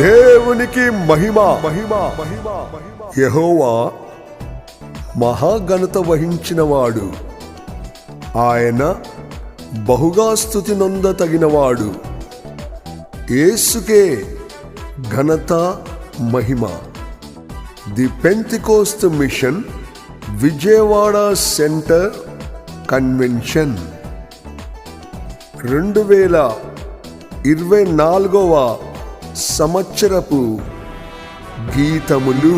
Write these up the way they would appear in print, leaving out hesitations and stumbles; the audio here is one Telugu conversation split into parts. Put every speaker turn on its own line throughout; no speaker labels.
దేవునికి మహిమ. యెహోవా మహాఘనత వహించినవాడు, ఆయన బహుగా స్తుతి నొందతగినవాడు. యేసుకే ఘనత మహిమ. The Pentecost mission Vijayawada centre convention 2024వ సంవత్సరపు గీతములు.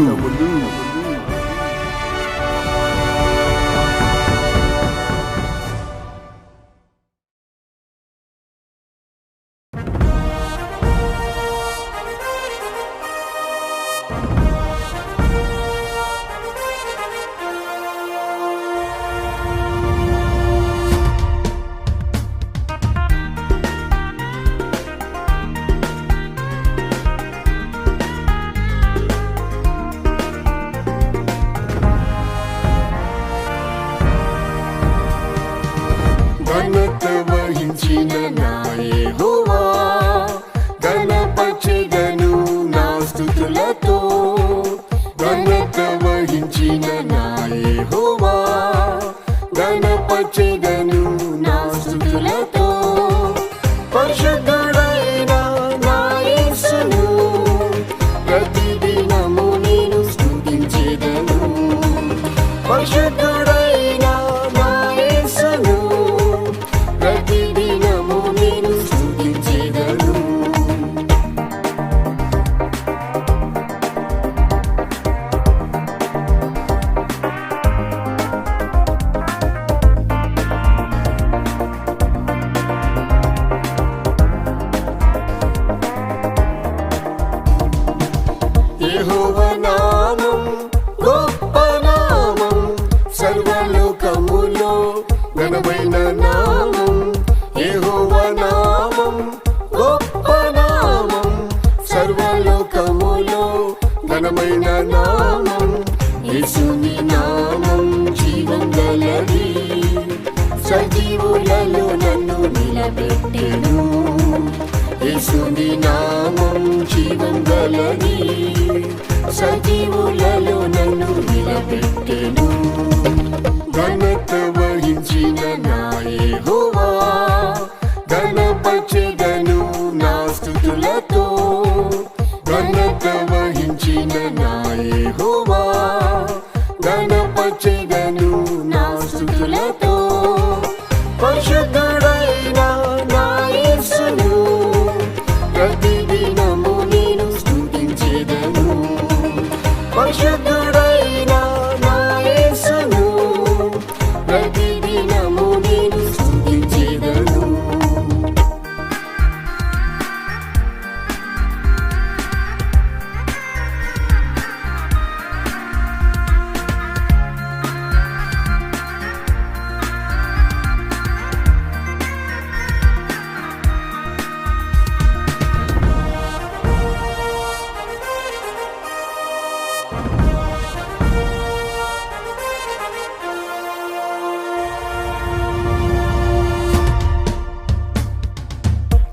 ఘనత వహించిన నా యెహోవా, ఘనపరచెదను నా స్తుతులతో. ఘనత వహించిన నా యెహోవా, ఘనపరచెదను నా స్తుతులతో. పరిశుద్ధుడైన నా యేసును ప్రతిదినము నేను స్తుతించెదను. పరిశుద్ధుడైన నా యేసును ప్రతిదినము నేను స్తుతించెదను. యెహోవా నామం గొప్ప నామం, సర్వలోకములో ఘనమైన నామం. యెహోవా నామం గొప్ప నామం, సర్వలోకములో ఘనమైన నామం. యేసుని నామం జీవం గలది, సజీవులలో నన్ను నిలబెట్టెను. యేసుని నామం జీవం గలది, సజీవులలో నన్ను నిలబెట్టెను. ఘనత వహించిన నా యెహోవా, ఘనపరచెదను నా స్తుతులతో. ఘనత వహించిన నా యెహోవా, ఘనపరచెదను నా స్తుతులతో. పరిశుద్ధుడైన నా యేసును ప్రతిదినము నేను స్తుతించెదను. పరిశుద్ధుడైన నా యేసును ప్రతిదినము నేను స్తుతించెదను.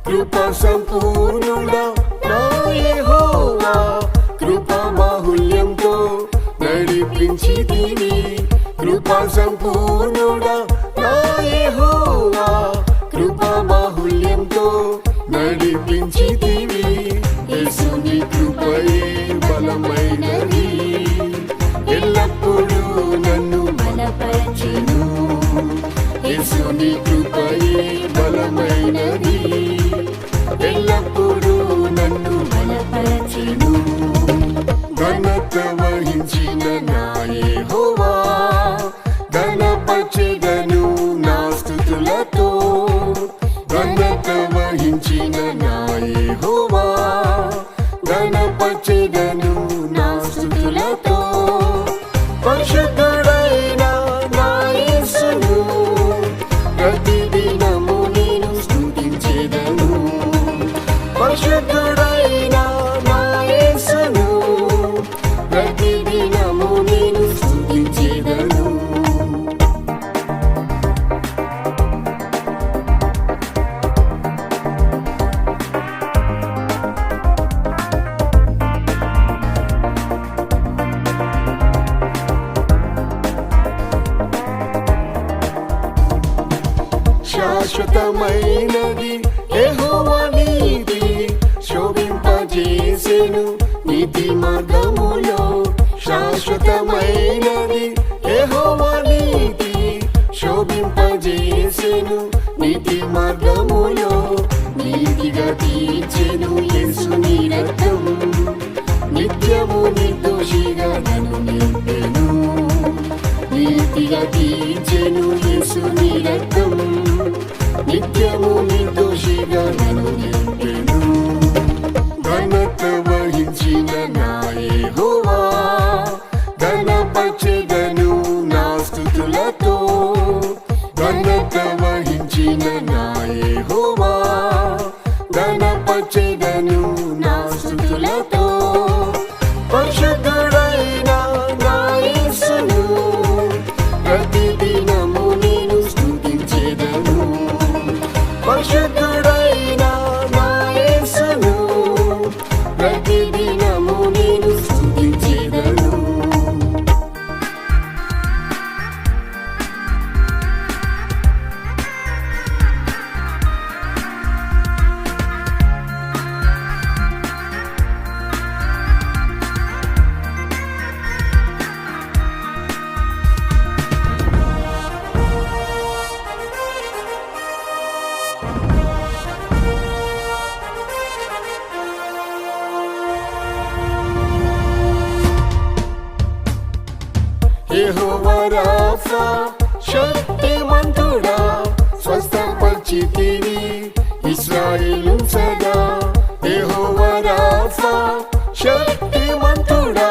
కృపా సంపూర్ణుడా నా యెహోవా, కృపా బాహుళ్యంతో నడిపించితివి. కృపా సంపూర్ణుడా నా యెహోవా, కృపా బాహుళ్యంతో నడిపించితివి. యేసుని కృపయే బలమైనది, ఎల్లప్పుడూ నన్ను బలపరచెను. యేసుని కృపయే బలమైనది, ఎల్లప్పుడూ నన్ను బలపరచెను. ఘనత వహించిన నా యెహోవా, ఘనపరచెదను నా స్తుతులతో. ఘనత వహించిన నా యెహోవా, ఘనపరచెదను నా స్తుతులతో. పరిశుద్ధుడైన నా యేసును ప్రతిదినము నేను స్తుతించెదను. పరిశుద్ధుడైన నా యేసును ప్రతిదినము నేను స్తుతించెదను. శాశ్వతమైనది యెహోవా నీతి శోభింపజేసెను నీతి మార్గములో శాశ్వతమైనది యెహోవా నీతి శోభింపజేసెను నీతి మార్గములో నీతిగా తీర్చెను యేసుని రక్తం నిత్యము నిర్దోషిగా నన్ను నింపెను నీతిగా తీర్చెను యేసుని రక్తం నిత్యము నిర్దోషిగా నన్ను నింపెను ఘనత వహించిన నా యెహోవా ఘనపరచెదను నా స్తుతులతో ఘనత వహించిన నా యెహోవా ఘనపరచెదను నా స్తుతులతో పరిశుద్ధుడైన నా యేసును ప్రతిదినము నేను స్తుతించెదను పరిశుద్ధుడైన నా యేసును ప్రతిదినము నేను స్తుతించెదను యెహోవా రాఫా శక్తిమంతుడా స్వస్థపరిచితివి ఇశ్రాయేలు సదా యెహోవా రాఫా శక్తిమంతుడా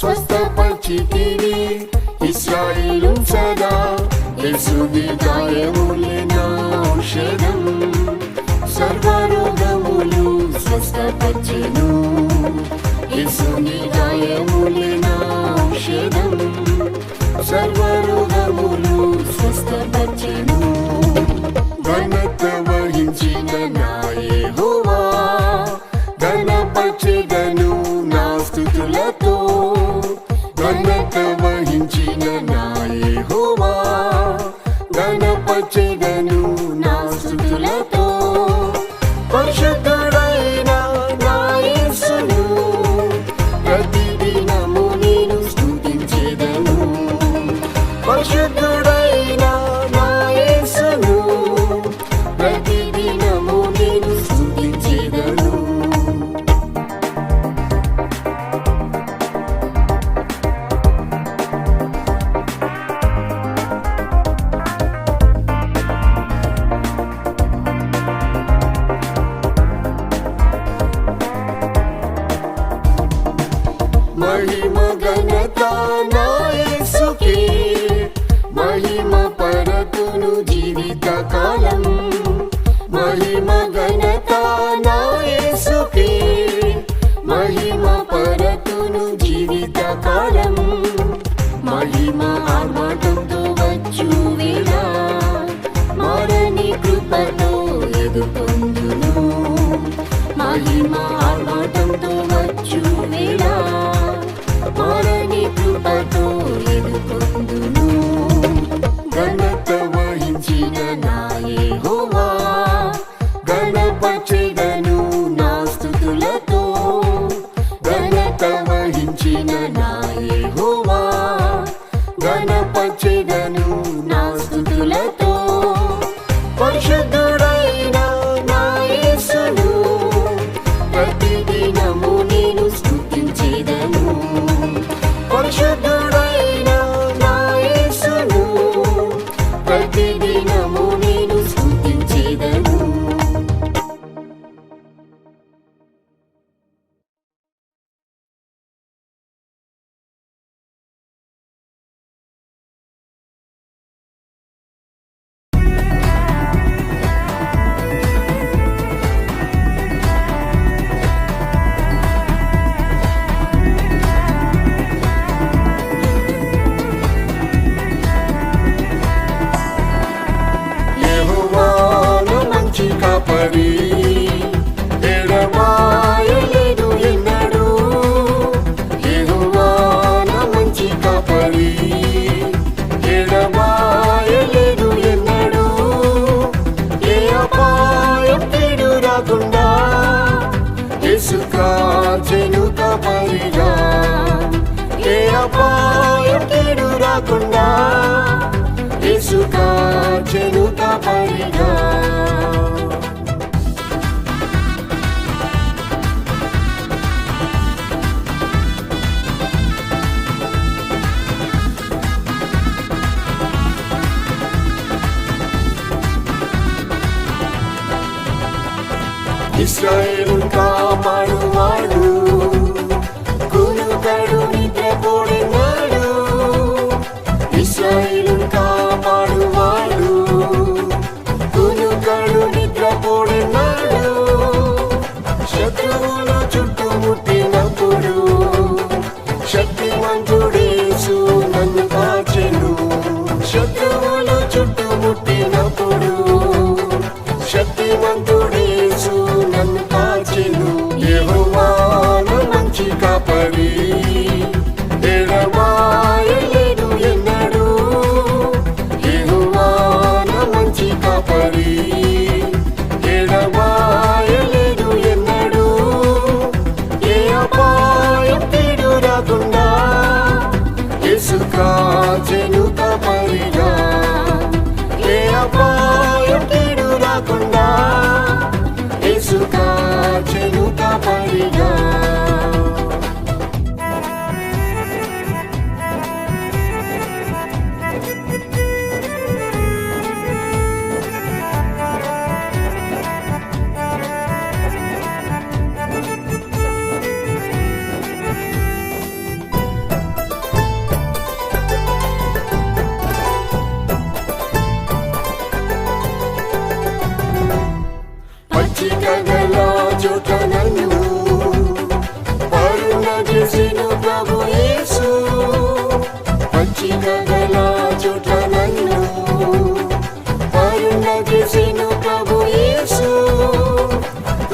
స్వస్థపరిచితివి ఇశ్రాయేలు సదా యేసుని గాయములే నా ఔషధం సర్వరోగములు స్వస్థపరిచెను యేసుని గాయములే నా ఔషధం సర్వరోగములు స్వస్థపరిచెను ఘనత వహించిన నా యెహోవా ఘనపరచెదను నా స్తుతులతో ఘనత వహించిన నా యెహోవా ఘనపరచెదను నా స్తుతులతో పరిశుద్ధుడైన నా యేసును ప్రతిదినము నేను స్తుతించెదను పరిశుద్ధుడైన నా యేసును ప్రతిదినము నేను స్తుతించెదను మహిమ ఘనత నా యేసుకే మహిమ పరతును జీవిత కాలం మహిమ ఘనత నా యేసుకే మహిమ పరతును జీవిత కాలం మహిమ ఆర్మాటంతో వచ్చు వేళ మారని కృపతో ఎదుర్కొందును మహిమ ఆర్మాటంతో వచ్చు వేళ మారని కృపతో ఎదుర్కొందును ఘనత వహించిన నా యెహోవా ఘనపరచెదను నా స్తుతులతో ఘనత వహించిన నా యెహోవా ఘనపరచెదను నా స్తుతులతో పరిశుద్ధుడైన నా యేసును ప్రతిదినము నేను స్తుతించెదను పరిశుద్ధుడైన నా యేసును ప్రతిదినము నేను స్తుతించెదను కాపరిగా.
ఇశ్రాయేలు కాపాడువాడు, కునుకడు నిద్రపోడినాడు. ఇశ్రాయేలు కాపాడువాడు, కునుకడు నిద్రపోడినాడు. శత్రువులు చుట్టుముట్టినప్పుడు శక్తిమంతుడేసు నన్ను కాచెను. శత్రువులు చుట్టుముట్టినప్పుడు శక్తిమంతుడేసు నన్ను కాచెను. యెహోవా నా మంచి కాపరి, ఎడబాయలేదు ఎన్నడూ. యెహోవా నా మంచి కాపరి, ఎడబాయలేదు ఎన్నడూ. ఏ అపాయం కీడు రాకుండా యేసు కాచెను కాపరిగా. ఏ అపాయం కీడు రాకుండా యేసు కాచెను కాపరిగా. పచ్చిక గల చోట నన్ను పరుణ చేసెను ప్రభు యేసు. పచ్చిక గల చోట నన్ను పరుణ చేసెను ప్రభు యేసు.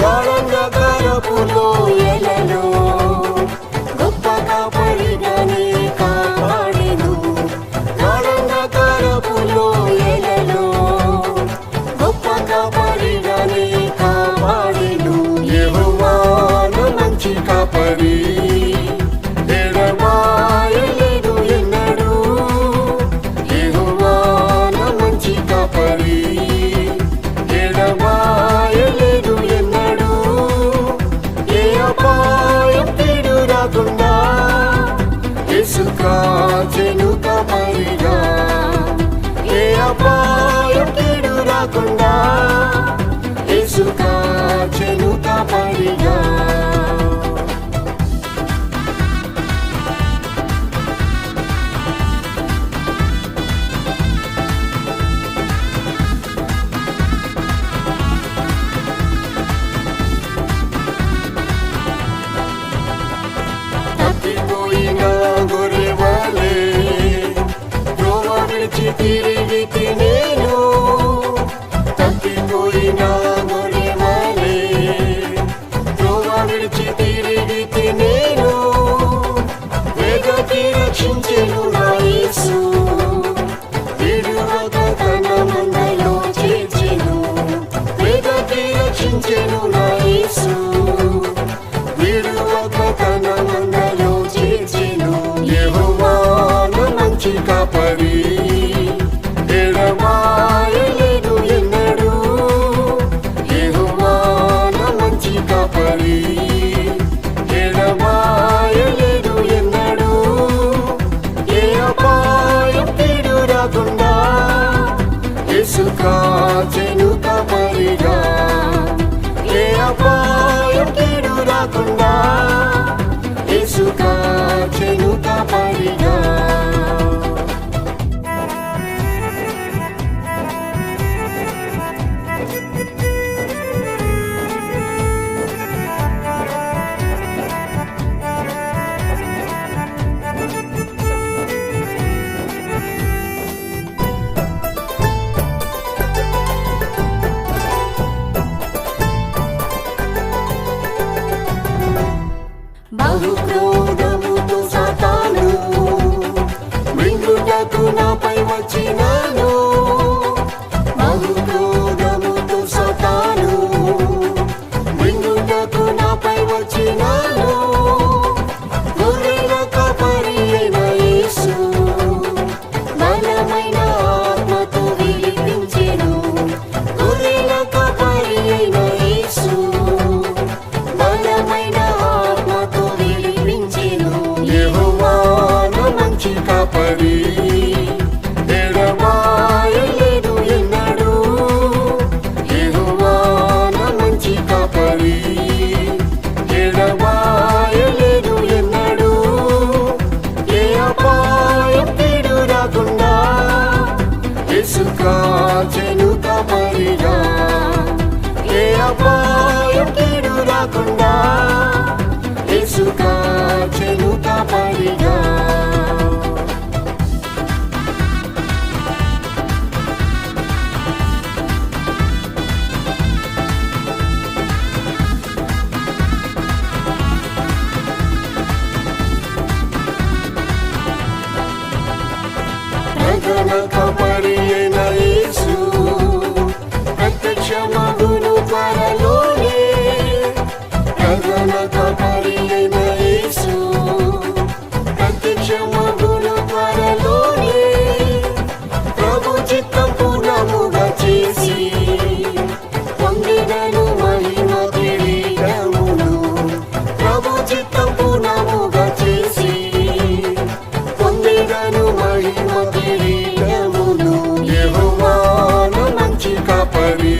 గాఢంధకారపు లోయలలో గొప్ప కాపరిగానే కాపాడెను. గాఢంధకారపు లోయలలో గొప్ప కాపరిగానే కాపాడెను. యెహోవా నా మంచి కాపరి, ఎడబాయలేదు ఎన్నడూ. యెహోవా నా మంచి కాపరి, ఎడబాయలేదు ఎన్నడూ. ఏ అపాయం కీడు రాకుండా యేసు కాచెను కాపరిగా. ఏ అపాయం కీడు రాకుండా యేసు కాచెను కాపరిగా. తప్పిపోయిన గొర్రెవలే త్రోవ విడిచి తిరిగితి నేను. తప్పిపోయిన గొర్రెవలే త్రోవ విడిచి తిరిగితి నేను. వెదకి రక్షించెను నా యేసు, విడువక తన మందలో చేర్చెను. వెదకి రక్షించెను నా యేసు, విడువక తన మందలో చేర్చెను. యెహోవా నా మంచి కాపరి, ఎడబాయలేదు ఎన్నడూ. యెహోవా నా మంచి కాపరి, ఎడబాయలేదు ఎన్నడూ. ఏ అపాయం కీడు రాకుండా యేసు కాచెను కాపరిగా. ఏ అపాయం కీడు రాకుండా యేసు కాచెను కాపరిగా. కాచెను కాపరిగా, ఏ అపాయం కీడు రాకుండా యేసు కాచెను కాపరిగా. ప్రధాన కాపరి అయిన యేసు ప్రత్యక్షమగును త్వరలోనే. ప్రధాన కాపరి అయిన యేసు ప్రత్యక్షమగును త్వరలోనే. ప్రభు చిత్తం పూర్ణముగా చేసి పొందినను మహిమ కిరీటమును. ప్రభు చిత్తం పూర్ణముగా చేసి పొందినను మహిమ కిరీటమును. యెహోవాను మంచి కాపరి,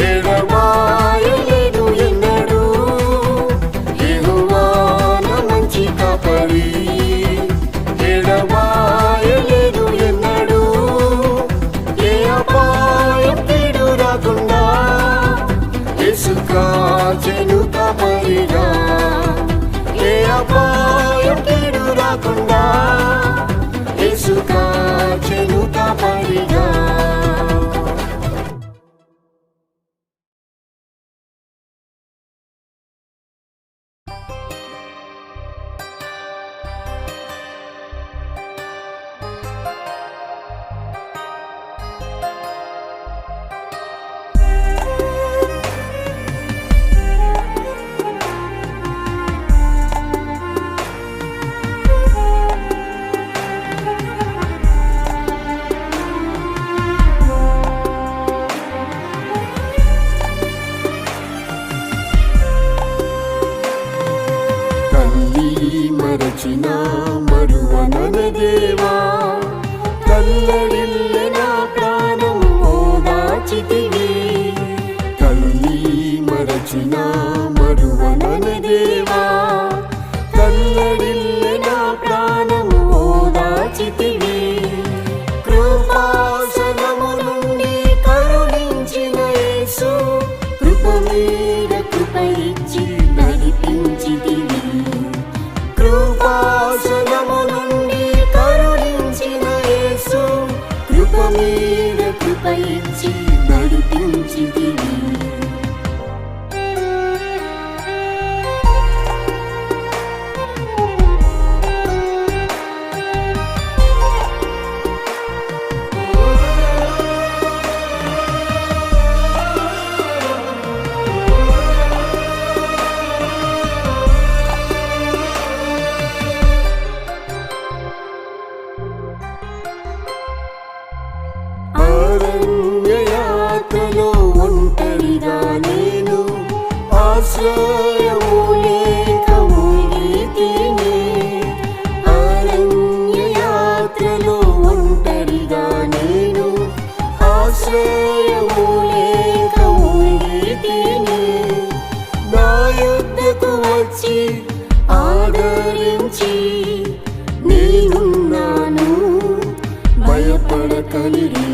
ఎడబాయలేదు ఎన్నడూ. యెహోవాను మంచి కాపరి, ఎడబాయలేదు ఎన్నడూ. ఏ అపాయం కీడు రాకుండా యేసు కాచెను కాపరిగా, ఏ అపాయం కీడు రాకుండా యేసు కాచెను కాపరిగా. మరచిన మరువనన దేవా, కల్లడిల్లె నా ప్రాణం ఓదాచితివి. తల్లి మరచిన మరువనన దేవా, కల్లడిల్లె నా ప్రాణం ఓదాచితివి. కృపాసనము నుండి కరుణించిన యేసు, కృప మీద కృప ఇచ్చి నడిపించితివి. కృపాసనము నుండి కరుణించిన యేసు, కృప మీద కృప ఇచ్చి నడిపించితివి. అరణ్యయాత్రలో ఒంటరిగా నేను, ఆశ్రయము లేక మూలితిని. అరణ్యయాత్రలో ఒంటరిగా నేను, ఆశ్రయము లేక మూలితిని. నా యొద్దకు వచ్చి ఆదరించి నేనున్నాను భయపడకలిరి.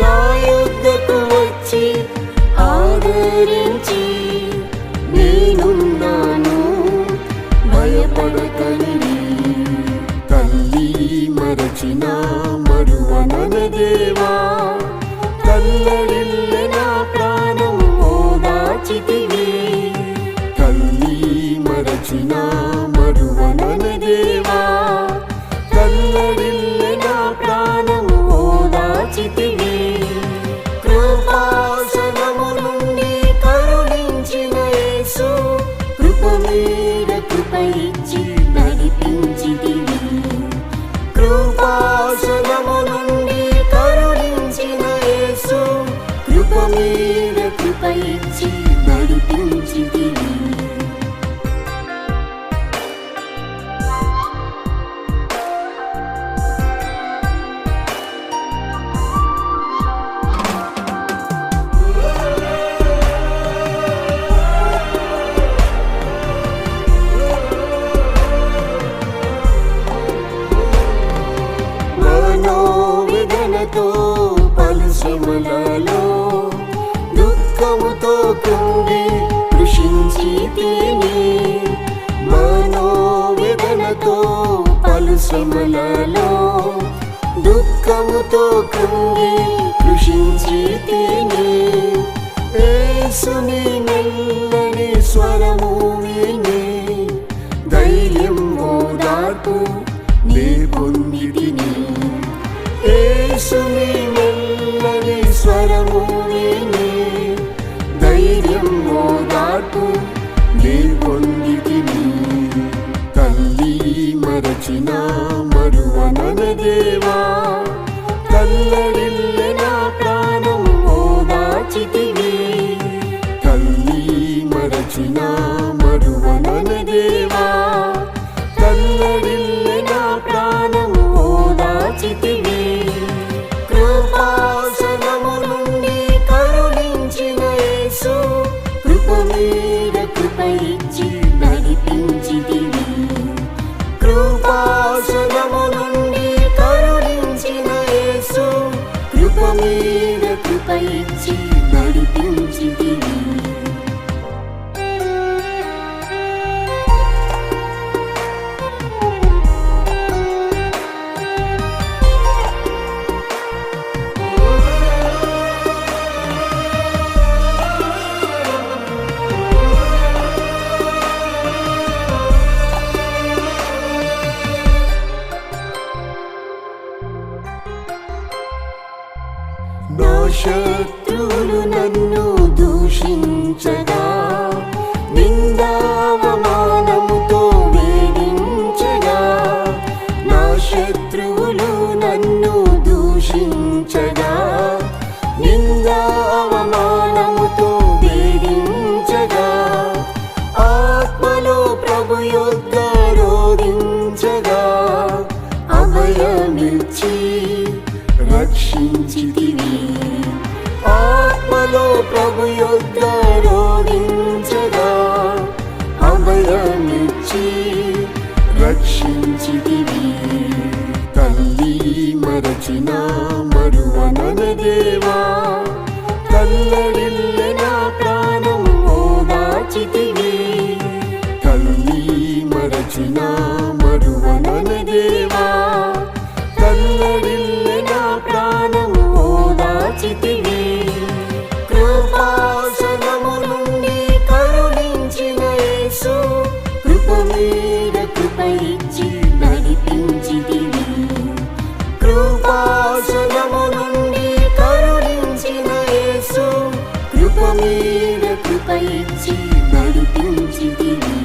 నా యొద్దకు వచ్చి ఆదరించి నేనున్నాను పలు శ్రమలలో దుఃఖముతో కుంగి కృషించి తిని మనోవేదనతో పలు శ్రమలలో దుఃఖముతో కుంగి కృషించి తిని యేసుని మెల్లని స్వరము విని ధైర్యం ఓదార్పు నే పొందితిని. యేసుని మెల్లని స్వరము విని ధైర్యం ఓదార్పు నే పొందితిని. తల్లి మరచిన మరువనన దేవా తల్లడిల్లెన ప్రాణం ఓదార్చితివి. తల్లి మరచిన మరువనన దేవా తల్లడిల్లెన ప్రాణం ఓదార్చితివి. కృపాసనము నుండి కరుణించిన యేసు కృప మీద కృప ఇచ్చి నడిపించితివి. కృపాసనము నుండి కరుణించిన యేసు కృప మీద కృప ఇచ్చి నడిపించితివి. నా శత్రువులు నన్ను దూషించగా నిందావమానముతో వేధించగా. నా శత్రువులు నన్ను దూషించగా నిందావమానముతో వేధించగా. ఆత్మలో ప్రభు యొద్ద రోధించగా అభయమిచ్చి రక్షించితివి. ఆత్మలో ప్రభు యొద్ద రోధించగా అభయమిచ్చి రక్షించితివి. తల్లి మరచిన మరువనన దేవా తల్లడిల్లెన ప్రాణం ఓదార్చితివి. తల్లి మరచిన మరువనన దేవా తల్లడిల్లెన ప్రాణం ఓదార్చితివి. కృపాసనము నుండి కరుణించిన యేసు కృప మీద కృప ఇచ్చి నడిపించితివి. కృపాసనము నుండి కరుణించిన యేసు కృప మీద కృప ఇచ్చి నడిపించితివి.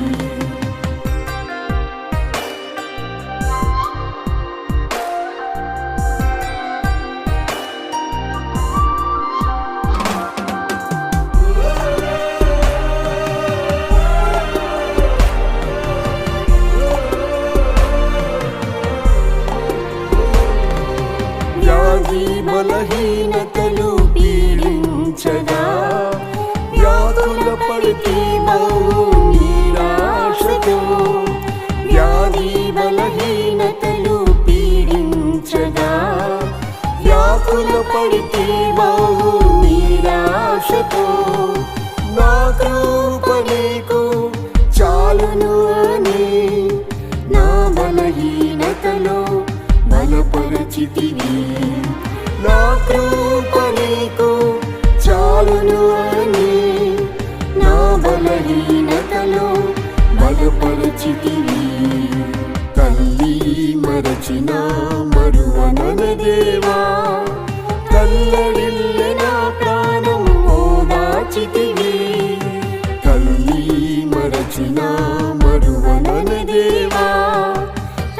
వ్యాధి బలహీనతలు పీడించగా వ్యాధుల పడితే బహు నిరాశతో. వ్యాధి బలహీనతలు పీడించగా వ్యాధుల పడితే బహు నిరాశతో. నా కృప నీకు చాలును అని నా బలహీనతలో బలపరచితివి. నా కృప నీకు చాలును అని నా బలహీనతలో బలపరచితివి. తల్లి మరచిన మరువనన దేవా తల్లడిల్లెన ప్రాణం ఓదార్చితివి. తల్లి మరచిన మరువనన దేవా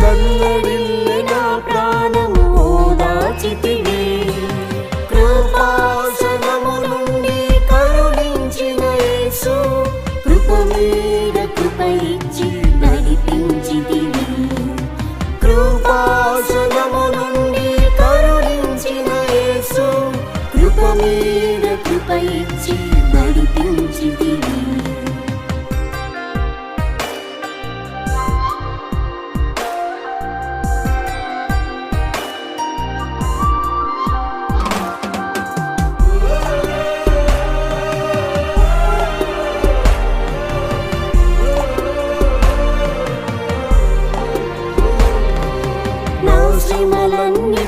తల్లడిల్లెన ప్రాణం ఓదార్చితివి. కృపాసనము నుండి కరుణించిన యేసు కృప మీద కృప ఇచ్చి నడిపించితివి. కృపాసనము నుండి కరుణించిన యేసు కృప మీద కృప ఇచ్చి నడిపించితివి.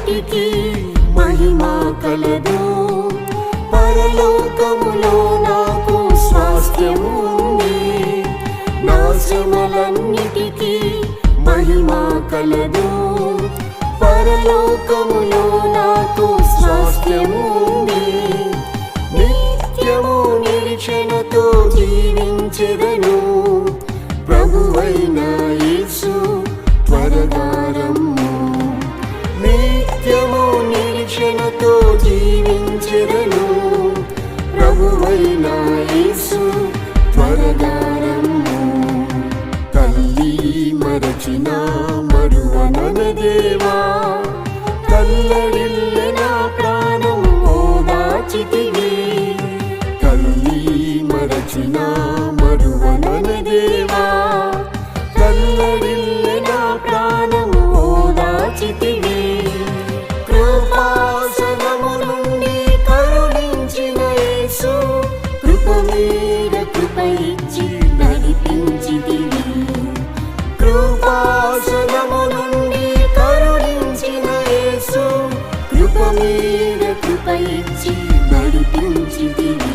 విశ్వాసులన్నిటికీ మహిమ కలదు. పరలోకములో నాకు స్వాస్థ్యము ఉంది. నా శ్రమలన్నిటికీ మహిమ కలదు. పరలోకములో నాకు స్వాస్థ్యము ఉంది. నిత్యము నిరీక్షణతో జీవించెదను. ప్రభువైన యేసు త్వరగా రమ్ము. నిత్యము నిరీక్షణతో జీవించెదను. ప్రభువైన యేసు త్వరగా రమ్ము. తల్లి మరచిన మరువనన దేవా, తల్లడిల్లె నా ప్రాణం ఓదార్చితివి. తల్లి మరచిన మరువనన దేవా, తల్లడిల్లె నా ప్రాణం ఓదార్చితివి. కృపాసనము నుండి కరుణించిన యేసు, కృప మీద కృప ఇచ్చి నడిపించితివి. కృపాసనము నుండి కరుణించిన యేసు, కృప మీద కృప ఇచ్చి నడిపించితివి.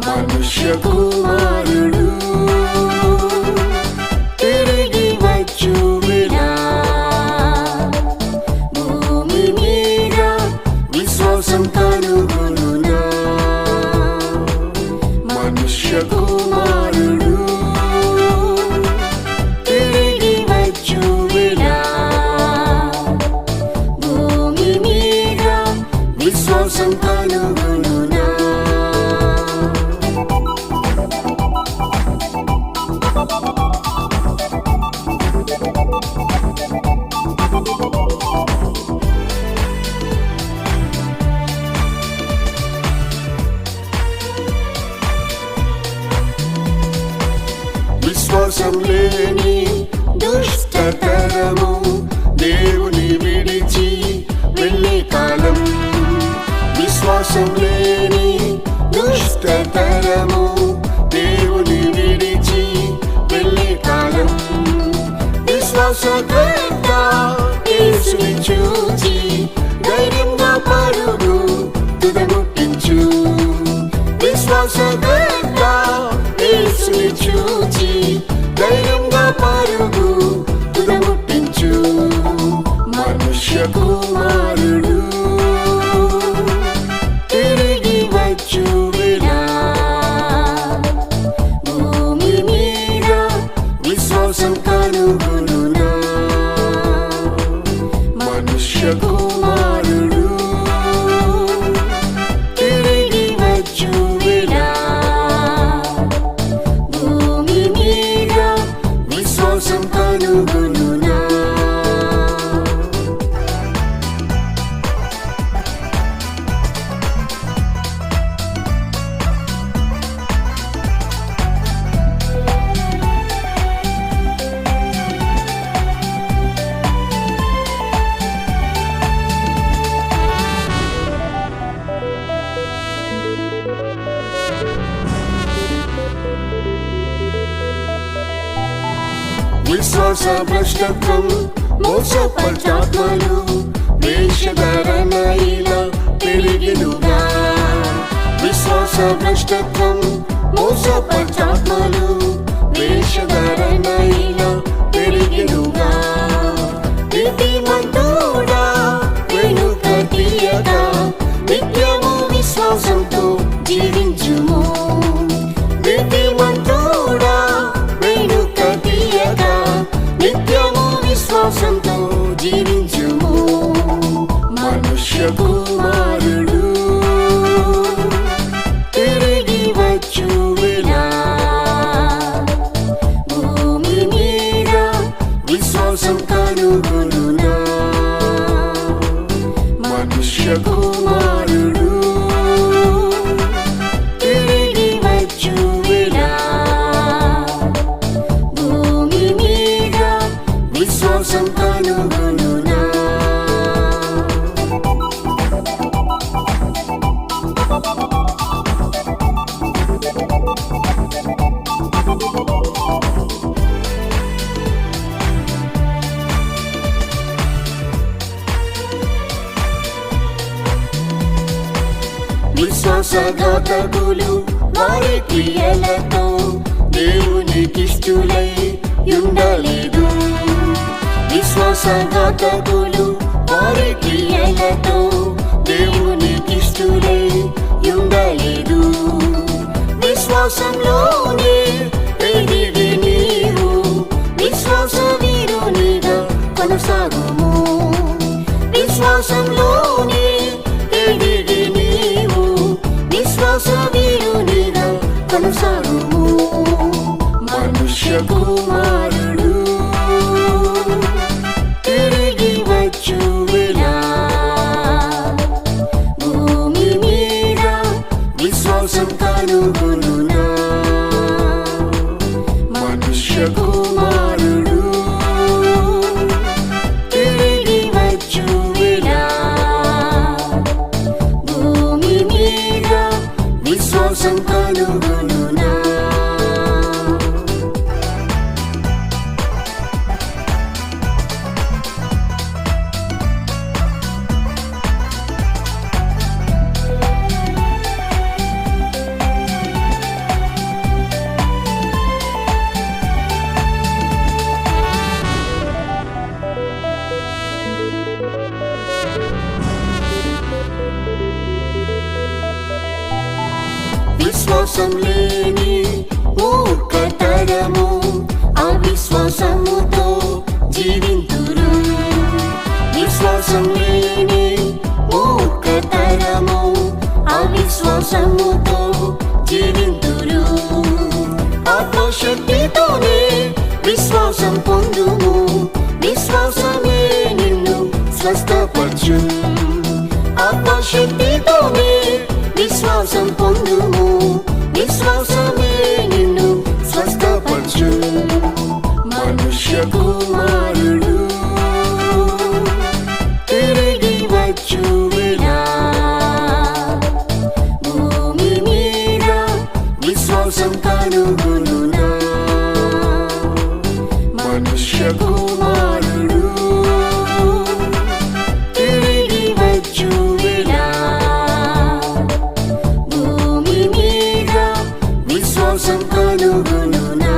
మనుష్య కుమారుడు తిరిగి వచ్చువిడా, భూమి మీద విశ్వాసం కనుగొనునా. మనుష్య కుమారుడు తిరిగి వచ్చువిడా, భూమి మీద విశ్వాసం కనుగొనునా. విశ్వాసం లేని దుష్టతరము దేవుని విడిచి వెళ్ళే కాలం. విశ్వాసం లేని దుష్టతరము దేవుని విడిచి వెళ్ళే కాలం. విశ్వాసకర్త యేసుని చూచి ధైర్యంగా పరుగు తుదముట్టించు. విశ్వాసకర్త యేసుని చూచి ధైర్యంగా పరుగు తుదముట్టించు. మనుష్య కుమారుడు తిరిగి వచ్చువిడా, భూమి మీద విశ్వాసం కనుగొనునా. మనుష్య కుమారుడు తిరిగి వచ్చువిడా, భూమి మీద విశ్వాసం కనుగొనునా. విశ్వాస భ్రష్టత్వం, మోసపచాత్మలు, వేషధారణ ఇలా పెరిగినుగా. విశ్వాస భ్రష్టత్వం, మోసపచాత్మలు, వేషధారణ ఇలా పెరిగినుగా. నీతిమంతుడా వెనుక తీయగా నిత్యము విశ్వాసంతో జీవించుము. నీతిమంతుడా వెనుక తీయగా నిత్యము విశ్వాసంతో జీవించుము. మనుష్య కుమారుడు తిరిగి వచ్చువిడా, విశ్వాసం కనుగొనునా మనుష్య కుమారుడు తిరిగి వచ్చు వేళ భూమి మీద విశ్వాసం కనుగొనునా విశ్వాసఘాతకులు వారి క్రియలతో దేవునికిష్టులై ఉండలేదు విశ్వాసఘాతకులు వారి క్రియలతో దేవునికిష్టులై ఉండలేదు విశ్వాసంలోనే ఎదిగి నీవు విశ్వాస వీరునిగా కొనసాగుము విశ్వాసంలోనే ఎదిగి నీవు విశ్వాస వీరునిగా కొనసాగుము మనుష్య కుమారుడు తిరిగి వచ్చు వేళ భూమి మీద విశ్వాసం కనుగొనునా మనుష్య కుమారుడు తిరిగి వచ్చు వేళ భూమి మీద విశ్వాసం కనుగొనునా విశ్వాసం లేని మూర్ఖతరము అవిశ్వాసముతో జీవింతురు విశ్వాసం లేని మూర్ఖతరము అవిశ్వాసముతో జీవింతురు ఆత్మశక్తితోనే విశ్వాసం పొందుము విశ్వాసమే నిన్ను స్వస్థపరచు ఆత్మశక్తితోనే విశ్వాసం పొందుము విశ్వాసమే నిన్ను స్వస్థపరచు మనుష్య కుమారుడు తిరిగి వచ్చు వేళ భూమి మీద విశ్వాసం కనుగొనునా మనుష్య కుమారుడు తిరిగి వచ్చు వేళ భూమి మీద విశ్వాసం కనుగొనునా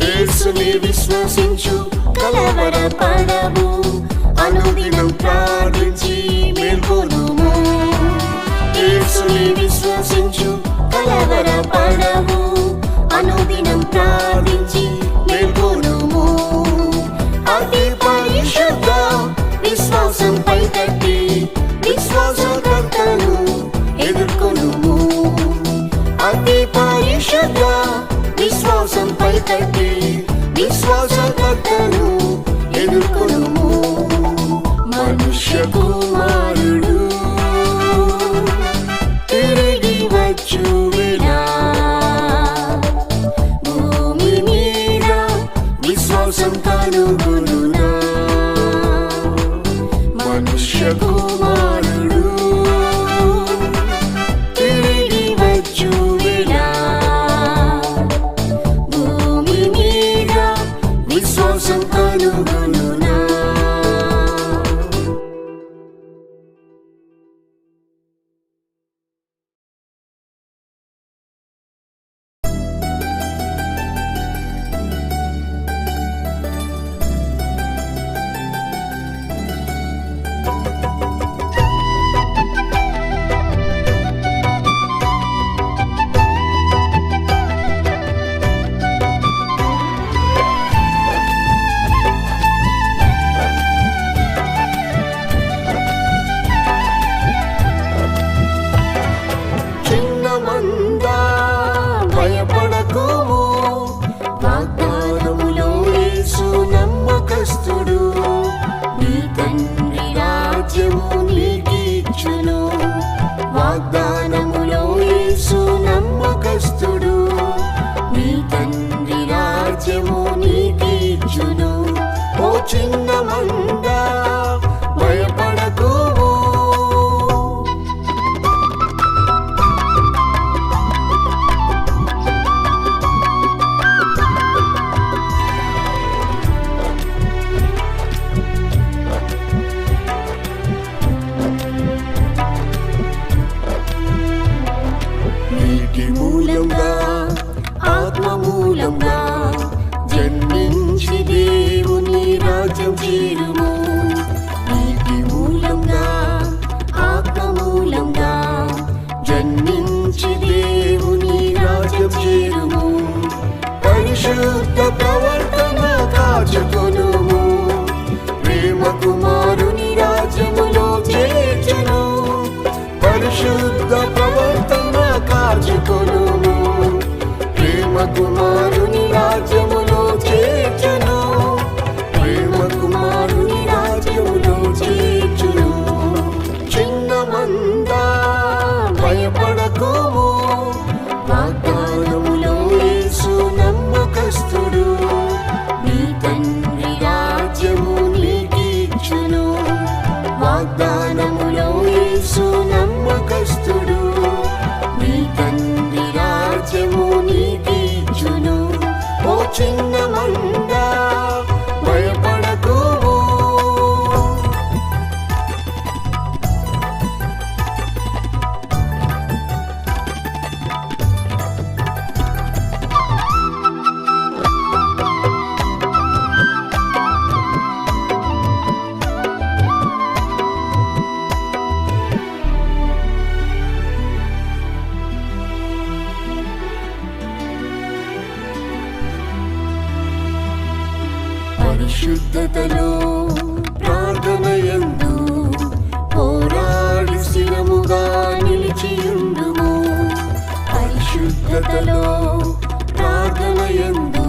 యేసుని విశ్వసించు కలవరపడవు అనుదినం ప్రార్థించి మేల్కొనుము యేసుని విశ్వసించు కలవరపడవు అనుదినం ప్రార్థించి మేల్కొనుము అతి పరిశుద్ధ విశ్వాసం పైకట్టి విశ్వాసకర్తను ఎదుర్కొనుము అతి పరిశుద్ధ విశ్వాసం పైకట్టి విశ్వాసకర్తను ఎదుర్కొనుము మనుష్య కుమారుడు తిరిగి వచ్చు వేళ భూమి మీద విశ్వాసం కనుగొనునా మనుష్య కుమారుడు తిరిగి వచ్చు వేళ భూమి మీద విశ్వాసం కనుగొనునా భయపడకుము. వాగ్దానములో యేసు నమ్మకస్తుడు.
నీ తండ్రి రాజ్యము నీకిచ్చును.
వాగ్దానములో యేసు నమ్మకస్తుడు.
నీ తండ్రి రాజ్యము నీకిచ్చును.
ఓ చిన్న మంద భయపడకుము. నీటి మూలంగా ఆత్మ మూలంగా జన్మించి దేవుని రాజ్యం చేరుము.
నీటి మూలంగా ఆత్మ మూలంగా జన్మించి దేవుని రాజ్యం చేరుము.
పరిశుద్ధ ప్రవర్తన కాచుకొనుము. ప్రేమ కుమారుని రాజ్యములో చేర్చును. పరిశుద్ధ ప్రవర్తన కాచుకొనుము. ప్రేమ కుమారుని రాజ్యములో చేర్చును. ప్రేమ కుమారుని రాజ్యములో చేర్చును. చిన్న మంద భయపడకుము.
వాగ్దానములో
యేసు నమ్మకస్తుడు.
నీ తండ్రి రాజ్యము నీకిచ్చును.
వాగ్దానములో యేసు నమ్మకస్తుడు.
నీ తండ్రి రాజ్యము నీకిచ్చును.
ఓ చిన్న మంద భయపడకుము. పరిశుద్ధతలో ప్రార్థనయందు పోరాడి స్థిరముగా నిలిచియుండుము.
పరిశుద్ధతలో
ప్రార్థనయందు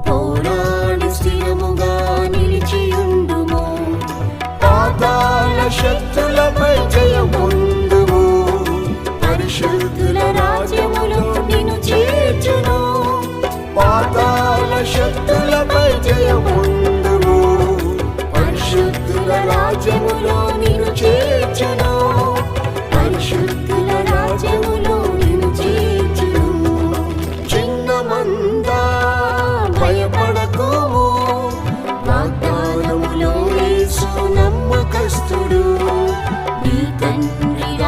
పోరాడి స్థిరముగా నిలిచియుండుము. పాతాళ శక్తులపై జయముందుము. పరిశుద్ధుల రాజ్యములో నిన్ను చేర్చును. పాతాళ శక్తులపై జయముందుము. పరిశుద్ధుల రాజ్యములో నిన్ను చేర్చును.
పరిశుద్ధుల రాజ్యములో నిన్ను చేర్చును.
చిన్న మంద భయపడకుము. వాగ్దానములో యేసు నమ్మకస్తుడు.
నీ తండ్రి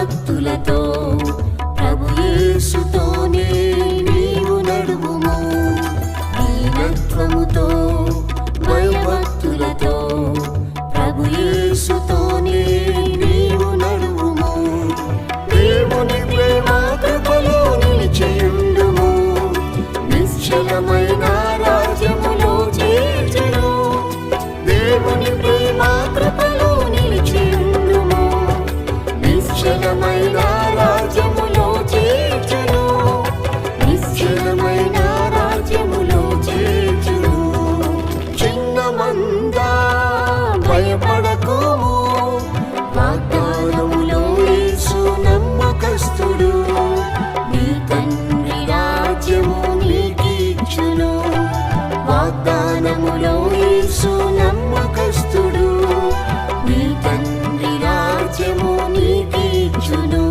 భయభక్తులతో ప్రభు యేసుతోనే నీవు నడువుము. దీనత్వముతో భయభక్తులతో ప్రభు యేసుతోనే నీవు నడువుము.
దేవుని ప్రేమ కృపలో నిలిచియుండుము.
నిశ్చలమైన రాజ్యములో చేర్చును.
దేవుని ప్రేమ
కృపలో నిలిచియుండుము. నిశ్చలమైన రాజ్యములో చేర్చును. నిశ్చలమైన రాజ్యములో చేర్చును.
చిన్న మంద భయపడకుము.
వాగ్దానములో యేసు నమ్మకస్తుడు. నీ తండ్రి రాజ్యము నీకిచ్చును. వాగ్దానములో యేసు నమ్మకస్తుడు. నీ తండ్రి రాజ్యము నీకిచ్చును.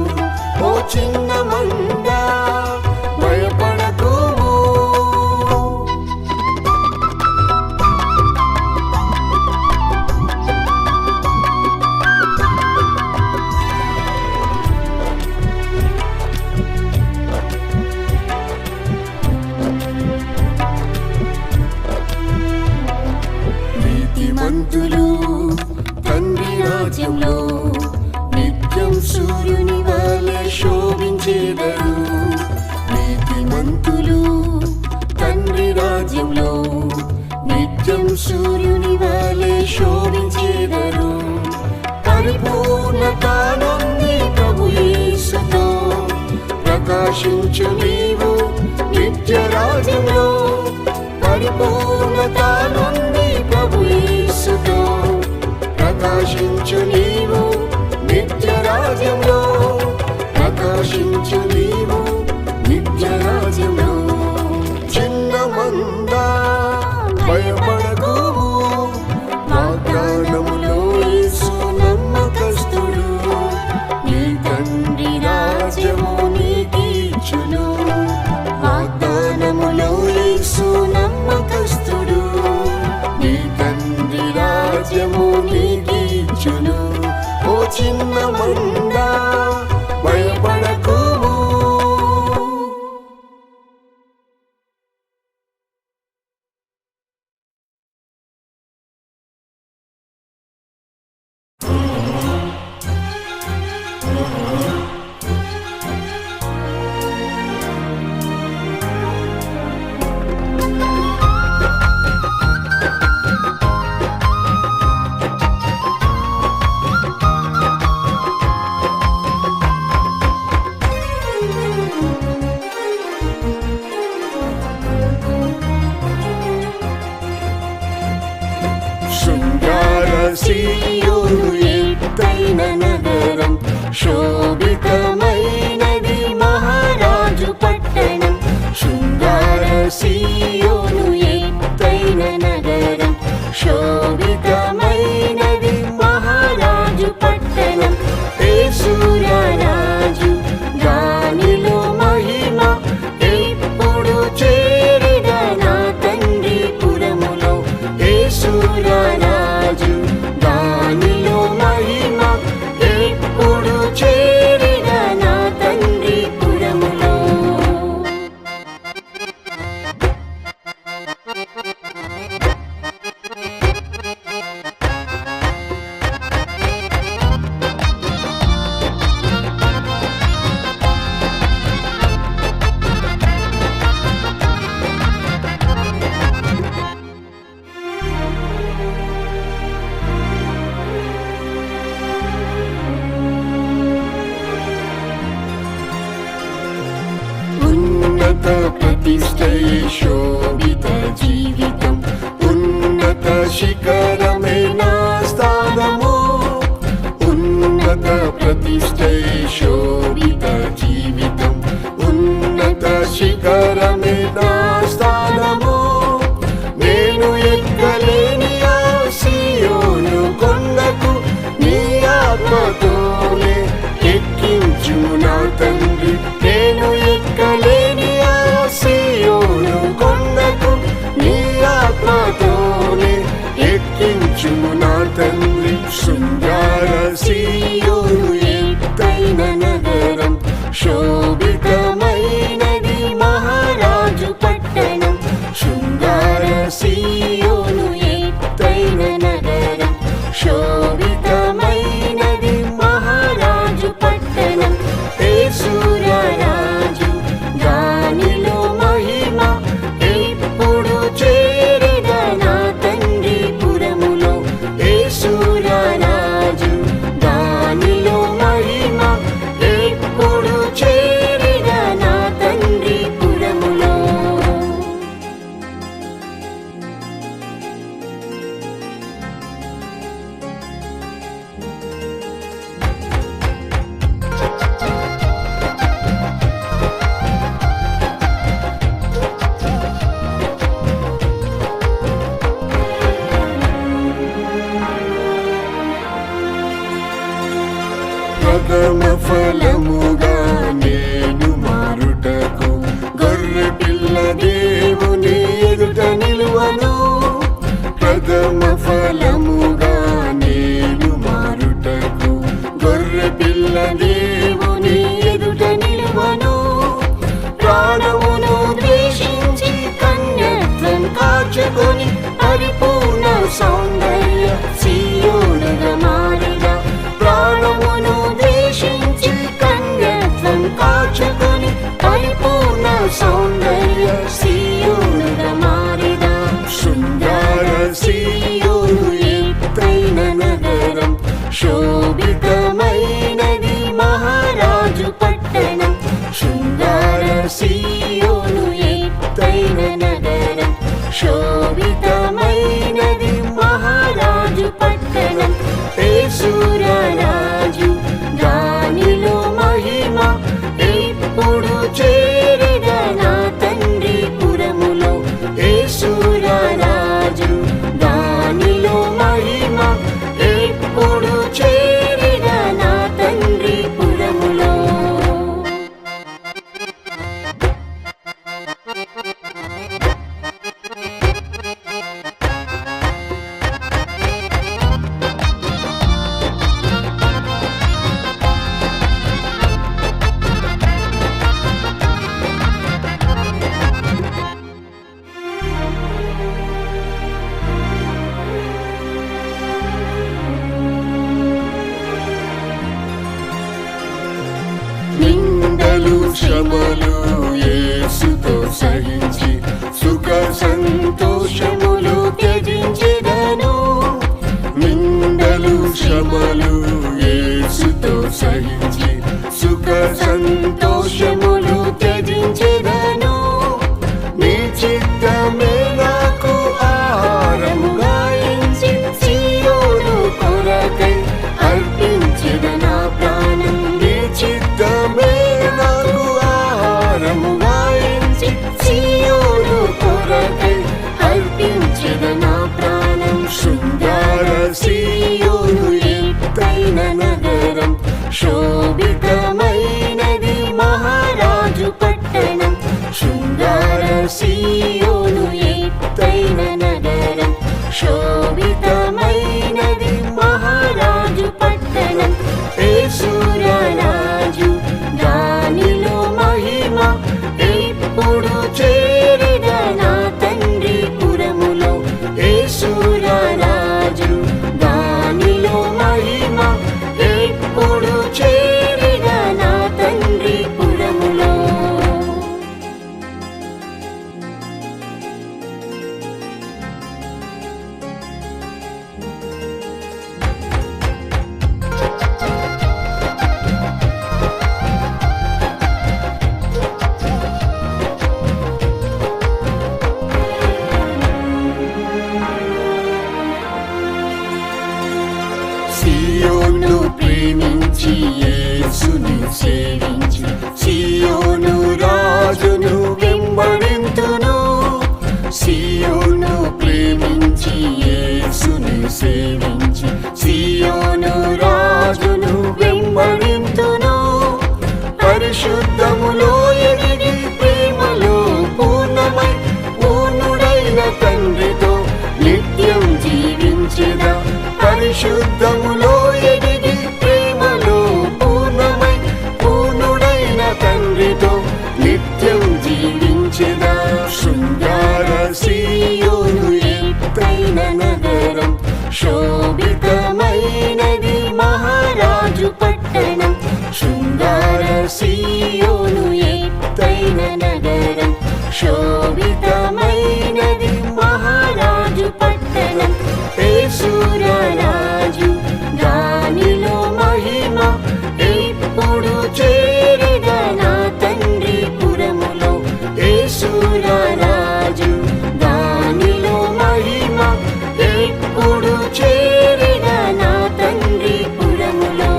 ఓ చిన్న మంద భయపడకుము.
నీతిమంతులు తండ్రి రాజ్యంలో నిత్యం సూర్యుని వలె శోభించేదరు. నీతిమంతులు తండ్రి రాజ్యంలో నిత్యం సూర్యుని వలె శోభించేదరు. పరిపూర్ణత నొంది ప్రభు యేసుతో ప్రకాశించు నీవు నిత్య రాజ్యంలో. పరిపూర్ణత నొంది ప్రభు యేసుతో ప్రకాశించు నీవు నిత్య రాజ్యంలో. ప్రకాశించు నీవు నిత్య రాజ్యంలో.
చిన్న మంద భయపడకుము.
వాగ్దానములో యేసు నమ్మకస్తుడు. నీ తండ్రి రాజ్యము నీకిచ్చును. వాగ్దానములో యేసు నమ్మకస్తుడు. నీ తండ్రి రాజ్యము నీకిచ్చును.
ఓ చిన్న మంద భయపడకుము.
సీయోను ఎత్తైన నగరం. శోభితమైనది మహారాజు పట్టణం. శృంగార సీయోను ఎత్తైన నగరం. శోభితమైనది మహారాజు పట్టణం. యేసురాజు దానిలో మహిమ ఎప్పుడు చేరిన నా తండ్రి పురములో. యేసురాజు దానిలో మహిమ ఎప్పుడు చేరిన నా తండ్రి పురములో. ఉన్నత ప్రతిష్టయే శోభిత జీవితం. ఉన్నత శిఖరమే నా స్థానము. ఉన్నత ప్రతిష్టయే శోభిత జీవితం. ఉన్నత శిఖరమే నా స్థానము. నేను ఎక్కలేని ఆ సీయోను కొండకు నీ ఆత్మతోనే ఎక్కించు నా తండ్రి. నేను ఎక్కలేని ఆ సీయోను కొండకు నీ ఆత్మతోనే ఎక్కించు నా తండ్రి. శృంగార సీయోను ఎత్తైన శోభితమైనది మహారాజు పట్టణం, శృంగార సీయోను ఎత్తైన నగరం. శోభితమైనది మహారాజు పట్టణం, యేసురాజు దానిలో మహిమ. ఎప్పుడు చేరెద నా తండ్రి పురములో, యేసురాజు దానిలో మహిమ. ఎప్పుడు చేరెద నా తండ్రి పురములో. ప్రథమ ఫలముగా నేను మారుటకు గొర్రె పిల్ల దేవుని ఎదుట నిలువను. ప్రథమ ఫలముగా నేను మారుటకు గొర్రె పిల్ల దేవుని ఎదుట నిలువను. ప్రాణమును ద్వేషించి కన్యత్వం కాచుకొని పరిపూర్ణ సౌందర్య సీయోనుగా మారిన. ప్రాణమును ద్వేషించి కన్యత్వం కాచుకొని పరిపూర్ణ సౌందర్య సీయోనుగా మారిన. శృంగార సీయోను ఎత్తైన నగరం, శోభితమైనది మహారాజు పట్టణం. శృంగార సీయోను ఎత్తైన నగరం, శోభితమైనది మహారాజు పట్టణం. యేసురాజు దానిలో మహిమ. ఎప్పుడు చేరెద నా తండ్రి పురములో, యేసురాజు దానిలో మహిమ. ఎప్పుడు చేరెద నా తండ్రి పురములో. నిందలు శ్రమలు యేసుతో సహించి సుఖ సంతోషములు త్యజించెదను. నిందలు శ్రమలు యేసుతో సహించి సుఖ సంతోషములు త్యజించెదను. నీ చిత్తమే నాకు ఆహారముగా ఎంచి సీయోను కొరకై అర్పించెద నా ప్రాణం. నీ చిత్తమే నాకు ఆహారముగా ఎంచి సీయోను కొరకై అర్పించెద నా ప్రాణం. శృంగార సీయోను ఎత్తైన నగరం, శోభితమైనది మహారాజు పట్టణం. శృంగార సీయోను ఎత్తైన నగరం, శోభితమైనది మహారాజు పట్టణం. యేసురాజు దానిలో మహిమ. ఎప్పుడు చేరెద నా తండ్రి పురములో, యేసురాజు దానిలో మహిమ. ఎప్పుడు చేరెద నా తండ్రి పురములో. సీయోను ప్రేమించి యేసుని సేవించి సీయోను రాజును వెంబడింతును. సీయోను ప్రేమించి యేసుని సేవించి సీయోను రాజును వెంబడింతును. పరిశుద్ధములో ఎదిగి ప్రేమలో పూర్ణమై పూర్ణుడైన తండ్రితో నిత్యం జీవించెదా. పరిశుద్ధములో ఎదిగి ప్రేమలో పూర్ణమై పూర్ణ ఎత్తైన నగరం, శోభితమైనది మహారాజు పట్టణం. శృంగార సీయోను ఎత్తైన నగరం, శోభితమైనది మహారాజు పట్టణం. యేసురాజు దానిలో మహిమ, ఎప్పుడు చేరిన నా తండ్రి పురములో. యేసురాజు దానిలో మహిమ, ఎప్పుడు చేరిన నా తండ్రి పురములో.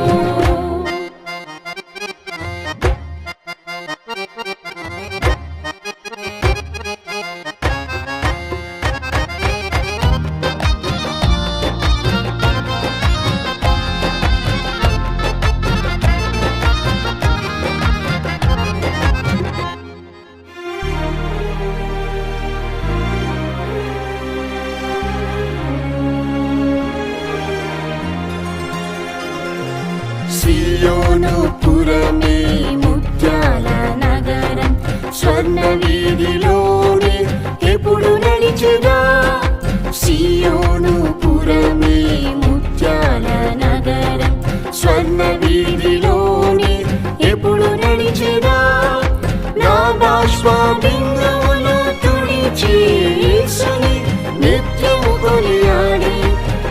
సియోను పురమే ముత్యాల నగరం, స్వర్ణ వీధిలోనే ఎప్పుడు నడిచెదా. సియోను పురమే ముత్యాల నగరం, స్వర్ణ వీధిలోనే ఎప్పుడు నడిచెదా. నా బాష్ప బిందువులు తుడిచి యేసుని నిత్యము కొనియాడి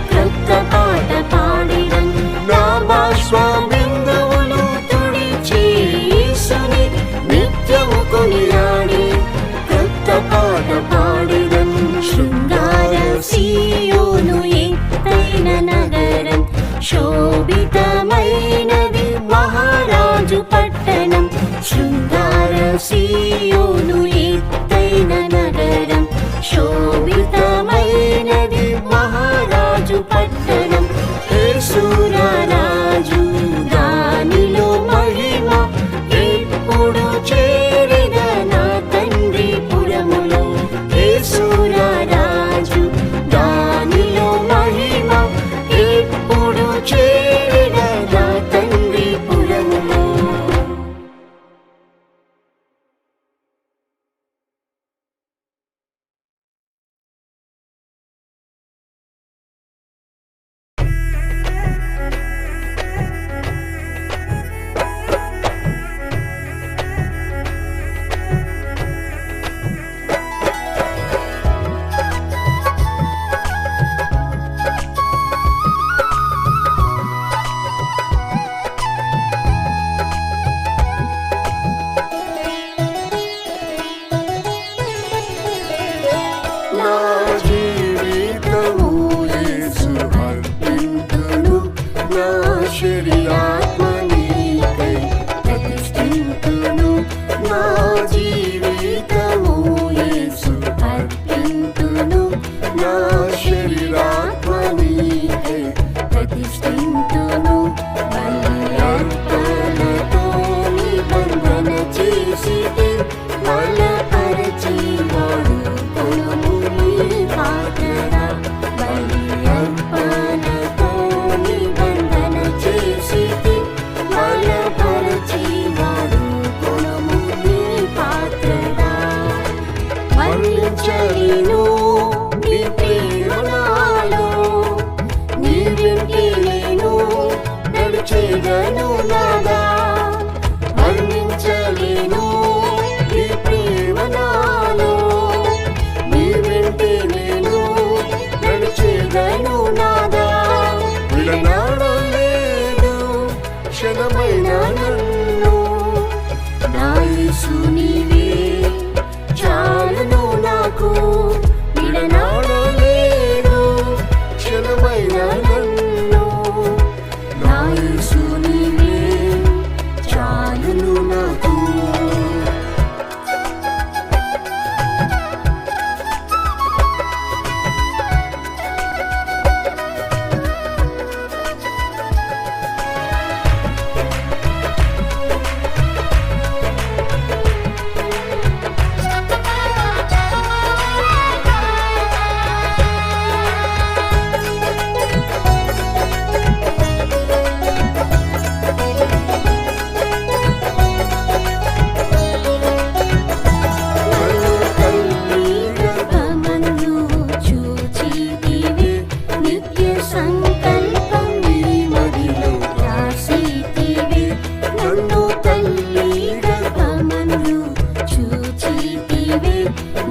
క్రొత్త పాట పాడిదన్. నా బాష్ప బిందువులు తుడిచి యేసుని నిత్యము కొనియాడి క్రొత్త పాట పాడిదన్. శృంగార సీయోను ఎత్తైన నగరం, శోభితమైనది మహారాజు పట్టణం. శృంగార సీయోను ఎత్తైన నగరం, శోభితమైనది మహారాజు పట్టణం. యేసురాజు దానిలో మహిమ, ఎప్పుడు చేరిన నా తండ్రి పురములో. యేసురాజు దానిలో మహిమ, ఎప్పుడు చేరిన నా తండ్రి పురములో. నా జీవితము యేసు అర్పింతును, నా శరీరాత్మ నీకై ప్రతిష్ఠింతును. నా జీవితము యేసు అర్పింతును, నా శరీరాత్మ నీకై ప్రతిష్ఠింతును. బలి అర్పణతో నిబంధన చేసితే బలపరచి వాడు కొనుము నీ పాత్ర. బలి అర్పణతో నిబంధన చేసితే బలపరచి వాడు కొనుము నీ పాత్ర. వర్ణించలేను నీ ప్రేమ నాలో, నీ వెంటే నేను నడిచేదను నాదా. వర్ణించలేను నీ ప్రేమ నాలో, నీ వెంటే నేను నడిచేదను నాదా. విడనాడలేదు క్షణమైన నన్ను, నా యేసు నీవే చాలును నాకు. విడనాడలేదు క్షణమైన నన్ను, నా యేసు నీవే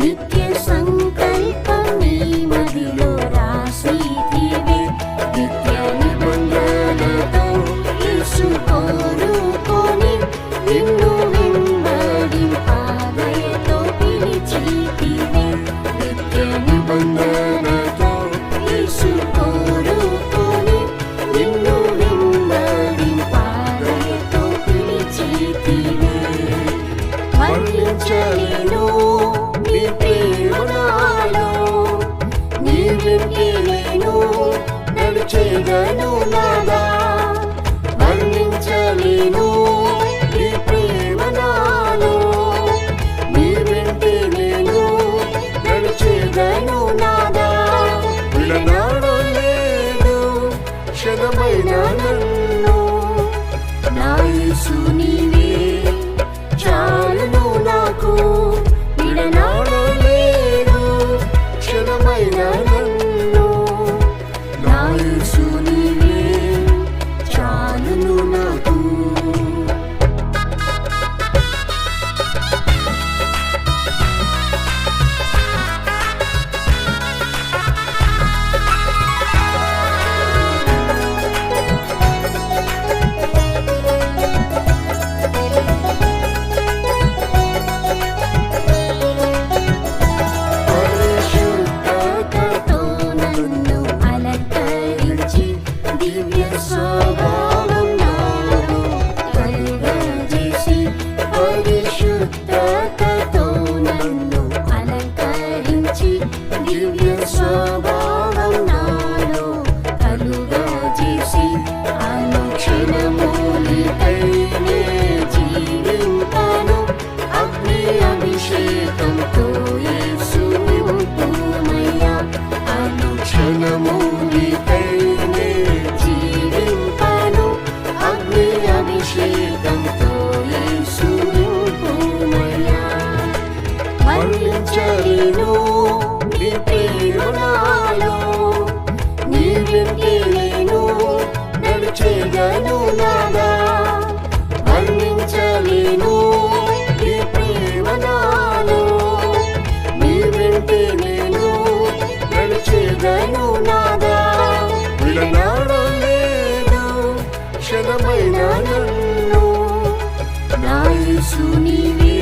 నిత్య సంకల్పం నీ మదిలో రాసితివే. నిత్య నిబంధనతో యేసు కోరుకొని నిన్ను వెంబడింపదయతో పిలిచితివే. నిత్య నిబంధనతో యేసు కోరుకొని నిన్ను వెంబడింపదయతో పిలిచితివే. వర్ణించలేను నీ ప్రేమ నాలో, నీ వెంటే నేను నడిచేదను నాదా. వర్ణించలేను నీ ప్రేమ నాలో, నీ వెంటే నేను నడిచేదను నాదా. విడనాడలేదు క్షణమైన నన్ను, నా యేసు నీవే చాలును నాకు. విడనాడలేదు క్షణమైన నన్ను, నా యేసు నీవే చాలును నాకు. పరిశుద్ధతతో నన్ను అలంకరించి దివ్య స్వభావం నాలో కలుగజేసి. పరిశుద్ధతతో నన్ను అలంకరించి దివ్య స్వభావం నాలో కలుగజేసి. అనుక్షణము నీకై నే జీవింపను, అగ్ని అభిషేకంతో యేసు నింపుమయ్యా. అనుక్షణము నీకై నే జీవింపను, అగ్ని అభిషేకంతో యేసు నింపుమయ్యా. వర్ణించలేను నీ ప్రేమ నాలో, నీ వెంటే నేను నడిచేదను నాదా. వర్ణించలేను నీ ప్రేమ నాలో, నీ వెంటే నేను నడిచేదను నాదా. విడనాడలేదు క్షణమైన నన్ను, నా యేసు నీవే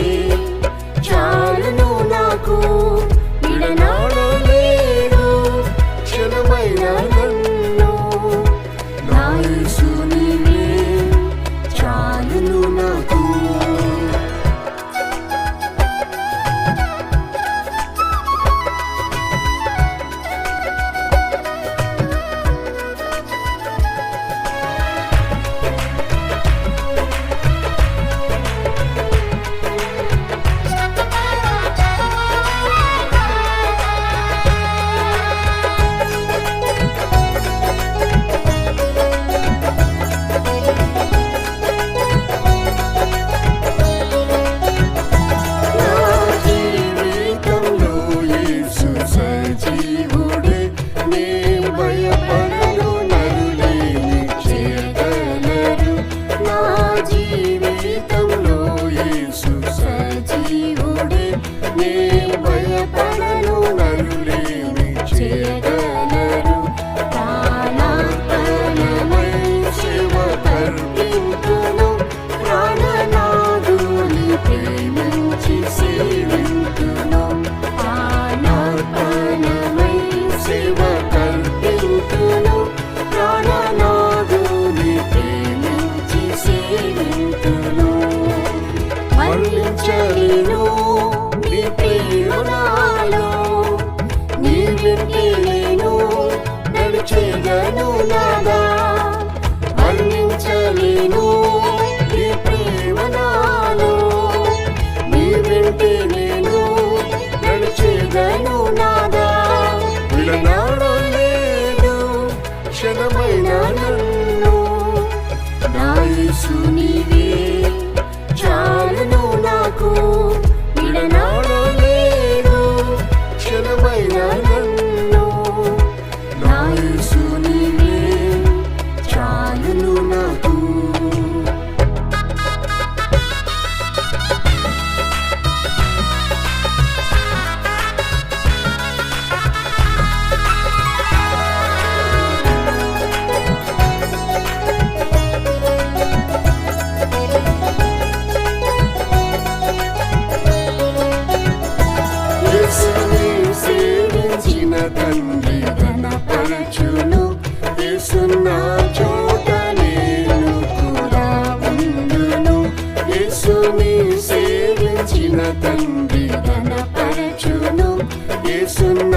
చాలును నాకు. విడనాడలేదు క్షణమైన నన్ను, నా యేసు నీవే చాలును నాకు. నా జీవితంలో యేసు సజీవుడే, నే భయపడను నరులేమి చేయగలరు. నా జీవితంలో యేసు సజీవుడే, నే భయపడను నరులేమి చేయగలరు. ప్రాణార్పణమై సేవ కర్పింతును, ప్రాణనాథుని ప్రేమించి సేవింతును. ప్రాణార్పణమై సేవ కర్పింతును, ప్రాణనాథుని ప్రేమించి సేవింతును. వర్ణించలేను నీ ప్రేమ నాలో, నీ వెంటే నేను నడిచేదను నాదా. వర్ణించలేను నీ ప్రేమ నాలో, నీ వెంటే నేను నడిచేదను నాదా. విడనాడలేదు క్షణమైన నన్ను, నా యేసు నీవే చాలును నాకు. విడనాడలేదు క్షణమైన నన్ను, నా యేసు నీవే చాలును నాకు.
తండ్రి ఘనపరచును. యేసున్న చోట నేను కూడా ఉండును. యేసుని సేవించిన తండ్రి ఘనపరచును. యేసున్న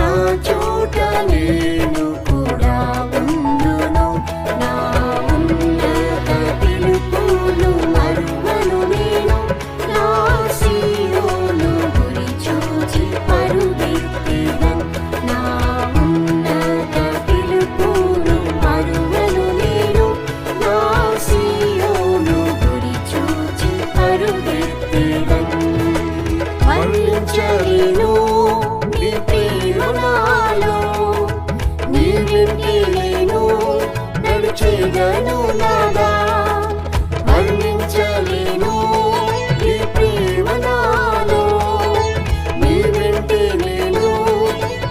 చోట నేను కూడా ఉండును. నా ఉన్నత పిలుపును మరువను నేను. నా సీయోను గురి చూచి పరుగెత్తెదను. నా ఉన్నత పిలుపును మరువను నేను. నా సీయోను గురి చూచి పరుగెత్తెదను. వర్ణించలేను నీ ప్రేమ నాలో. నీ వెంటే నేను నడిచెదను నాదా. వర్ణించలేను నీ ప్రేమ నాలో. నీ వెంటే నేను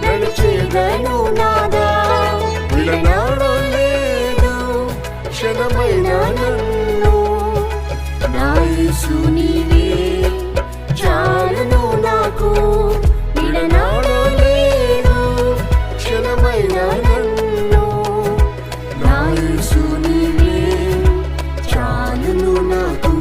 నడిచెదను నాదా. విడనాడలేదు క్షణమైన నన్ను. నా యేసు నీవే చాలును నాకు. విడనాడలేదు క్షణమైన నన్ను. నా యేసు నీవే చాలును నాకు.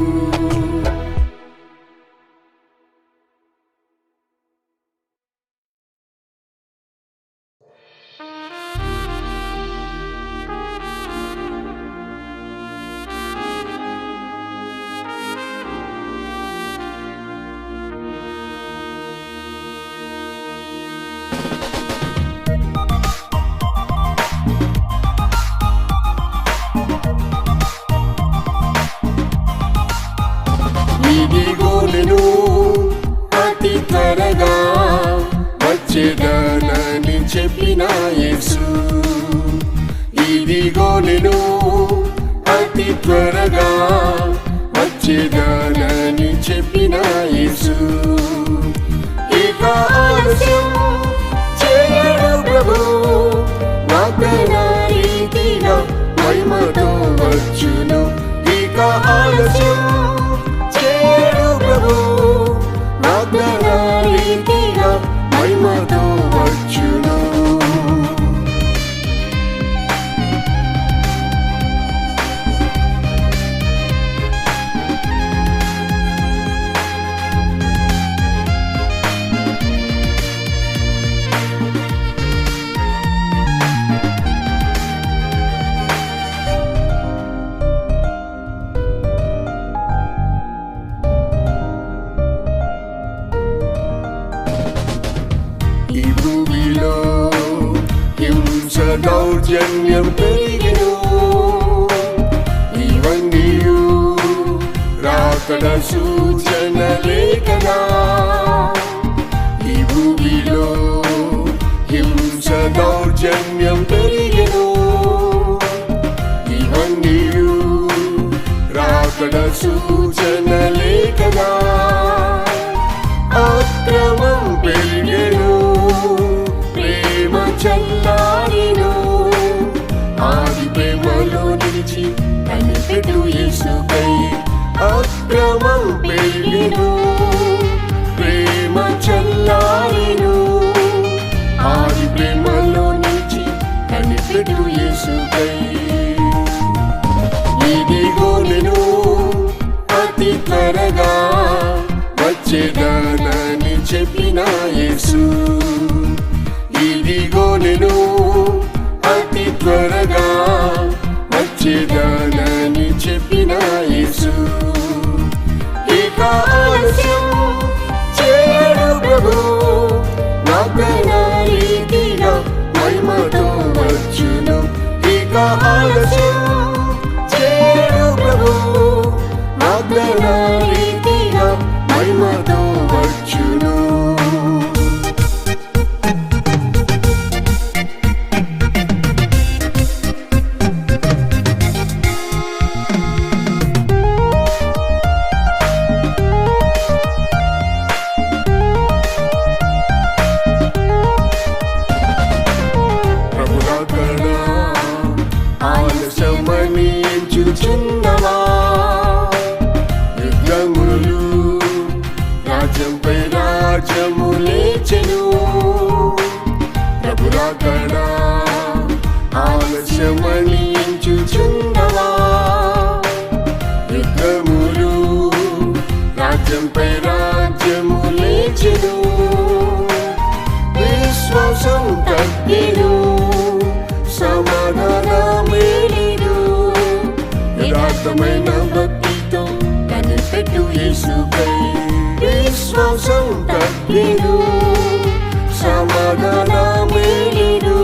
ఇదిగో నేను అతి త్వరగా వచ్చేదనని చెప్పిన యేసు. ఇదిగో నేను అతి త్వరగా వచ్చేదనని చెప్పిన యేసు. ఇక ఆలస్యం చేయడు ప్రభు. వాగ్దాన రీతిగా మహిమతో వచ్చును. ఇక ఆలస్యం చేయడు ప్రభు. వాగ్దాన రీతిగా మహిమతో వచ్చును. ఈ భూమిలో హింస దౌర్జన్యం పెరిగెను. ఇవన్నీయు రాకడ సూచనలే కదా. ఈ భూమిలో హింస దౌర్జన్యం పెరిగెను. ఇవన్నీయు రాకడ సూచనలే కదా. అక్రమం పెరిగెను. ప్రేమ చల్లారెను. ఆది ప్రేమలో నిలిచి కనిపెట్టు యేసుకై. అక్రమం పెరిగెను. ప్రేమ చల్లారెను. ఆది ప్రేమలో నిలిచి కనిపెట్టు యేసుకై. ఇదిగో నేను అతి త్వరగా వచ్చేదనని చెప్పిన యేసు. ఇదిగో నేను అతి త్వరగా వచ్చేదనని చెప్పిన యేసు. ఇక ఆలస్యం చేయడు ప్రభు. వాగ్దాన రీతిగా మహిమతో వచ్చును. ఇక ఆలస్యం చేయడు ప్రభు. వాగ్దాన రీతిగా మహిమతో వచ్చును. ఆలస్యమని ఎంచుచున్నవా? యుద్ధము నాశమని ఎంచుచున్నవా? యుద్ధములు రాజ్యంపై రాజ్యము లేచెను, విశ్వాసం తగ్గెను, సమాధానమే లేదు. యథార్థమైన భక్తితో కనిపెట్టు యేసుకై, విశ్వాసం తగ్గెను, సమాధానమే లేదు.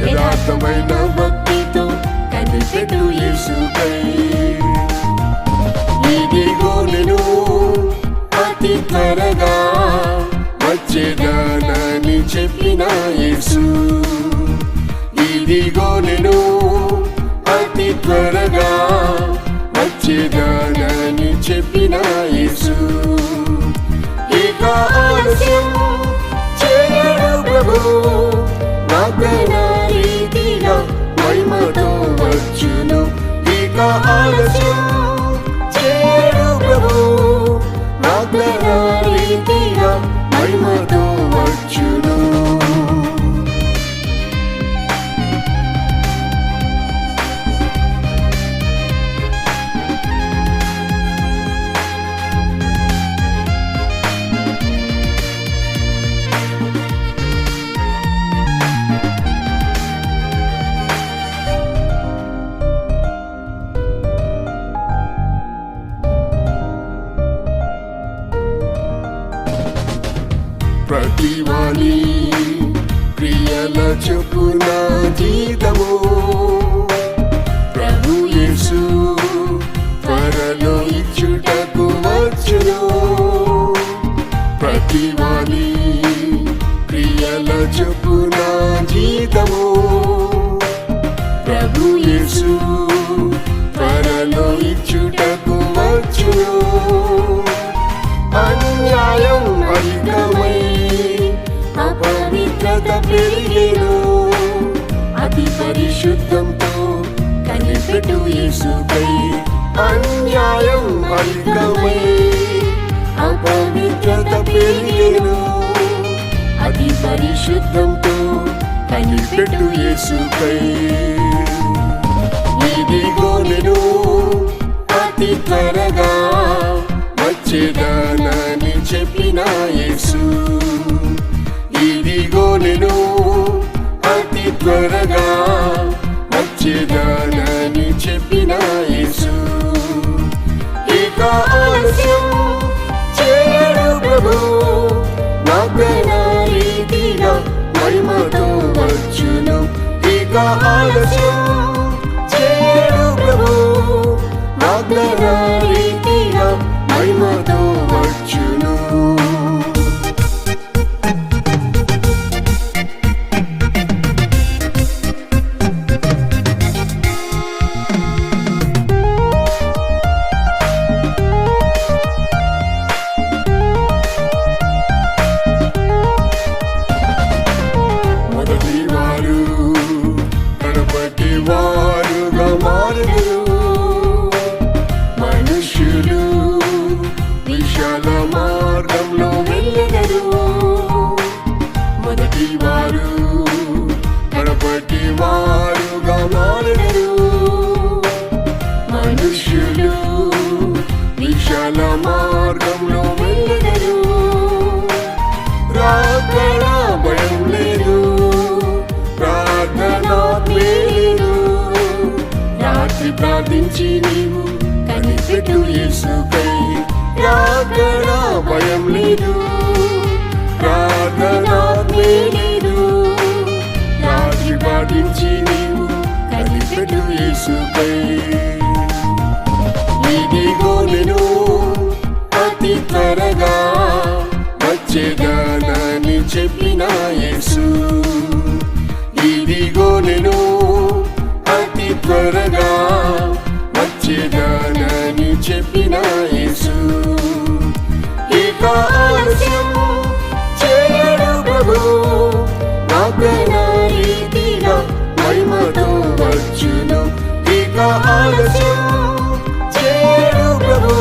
యథార్థమైన భక్తితో కనిపెట్టు యేసుకై. ఇదిగో నేను అతి త్వరగా వచ్చేదానని చెప్పిన యేసు, ఇదిగో నేను అతి త్వరగా వచ్చేదానని చెప్పిన యేసు. ఇక ఆలస్యం చేయడు ప్రభు, వాగ్దాన రీతిగా మహిమతో వచ్చును. ఇక ఆలస్యం చేయడు ప్రభు, వాగ్దాన రీతిగా మహిమతో వచ్చును. ప్రతివాని క్రియల చొప్పున జీతము ప్రభు యేసు త్వరలో ఇచ్చుటకు వచ్చును. ప్రతివాని క్రియల చొప్పున జీతము ప్రభు యేసు త్వరలో ఇచ్చుటకు వచ్చును. అన్యాయం అధికమై అపవిత్రత పెరిగెను, అతి పరిశుద్ధంతో కనిపెట్టు యేసుకై. అన్యాయం అధికమై అపవిత్రత పెరిగెను, అతి పరిశుద్ధంతో కనిపెట్టు యేసుకై. ఇదిగో నేను అతి త్వరగా వచ్చేదానని చెప్పిన యేసు, ఇదిగో నేను అతి త్వరగా వచ్చేదానని చెప్పిన యేసు. ఇక ఆలస్యం చేయడు ప్రభు, వాగ్దాన రీతిగా మహిమతో వచ్చును. ఇక ఆలస్యం చేయడు ప్రభు, వాగ్దాన రీతిగా మహిమతో వచ్చును. మొదటి వారు కడపటి వారుగా మారుదురు, మనుష్యులు విశాల మార్గంలో వెళ్ళెదరు. మొదటి వారు కడపటి వారుగా మారెదరు, మనుష్యులు విశాల మార్గంలో వెళ్ళెదరు. రాకడ భయం లేదు, ప్రార్థన లేదు. రాత్రి ప్రార్థించి నీవు కనిపెట్టు యేసుకై. రాకడ భయం లేదు, ప్రార్థన లేదు. రాత్రి ప్రార్థించి నీవు కనిపెట్టు యేసుకై. ఇదిగో నేను అతి త్వరగా వచ్చేదానని చెప్పిన యేసు, ఇదిగో నేను అతి త్వరగా వచ్చేదానని చెప్పిన యేసు. ఇక ఆలస్యం చేయడు ప్రభు, వాగ్దాన రీతిగా మహిమతో వచ్చును. ఇక ఆలస్యం చేయడు ప్రభు,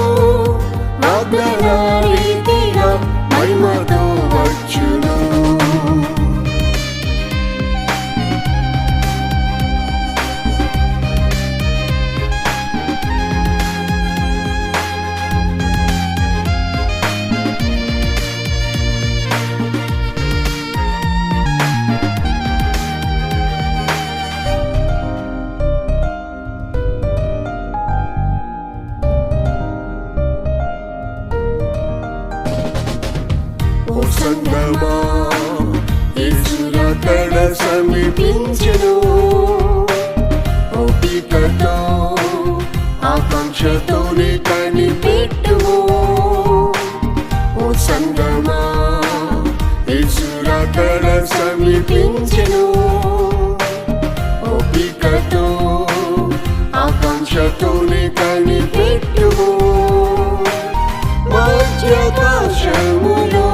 వాగ్దాన రీతిగా మహిమతో వచ్చును. సమీపించెను. ఓపికతో ఆకాంక్షతోనే కనిపెట్టుము. ఓ సంగమా, యేసు రాకడ సమీపించెను. ఓపికతో ఆకాంక్షతోనే కనిపెట్టుము. మధ్యాకాశములో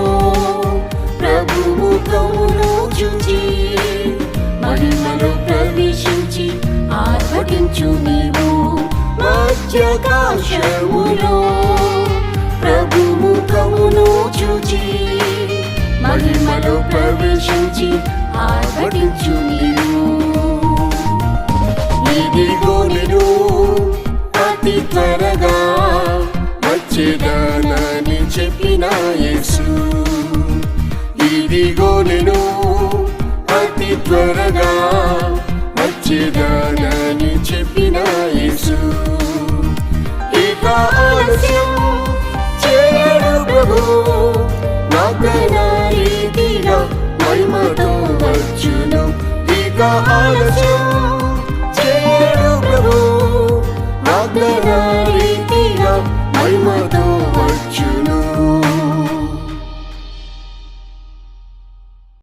ప్రభు ముఖమును చూచి మహిమలో ప్రవేశించి ఆర్భటించు నీవు. మధ్యాకాశములో ప్రభు ముఖమును చూచి మహిమలో ప్రవేశించి ఆర్భటించు నీవు. ఇదిగో నేను అతి త్వరగా వచ్చేదానని చెప్పిన యేసు. ఇదిగో నేను అతి త్వరగా వచ్చేదానని చెప్పిన యేసు. ఇక ఆలస్యం చేయడు ప్రభు, వాగ్దాన రీతిగా మహిమతో వచ్చును. ఇక ఆలస్యం చేయడు ప్రభు, వాగ్దాన రీతిగా మహిమతో వచ్చును.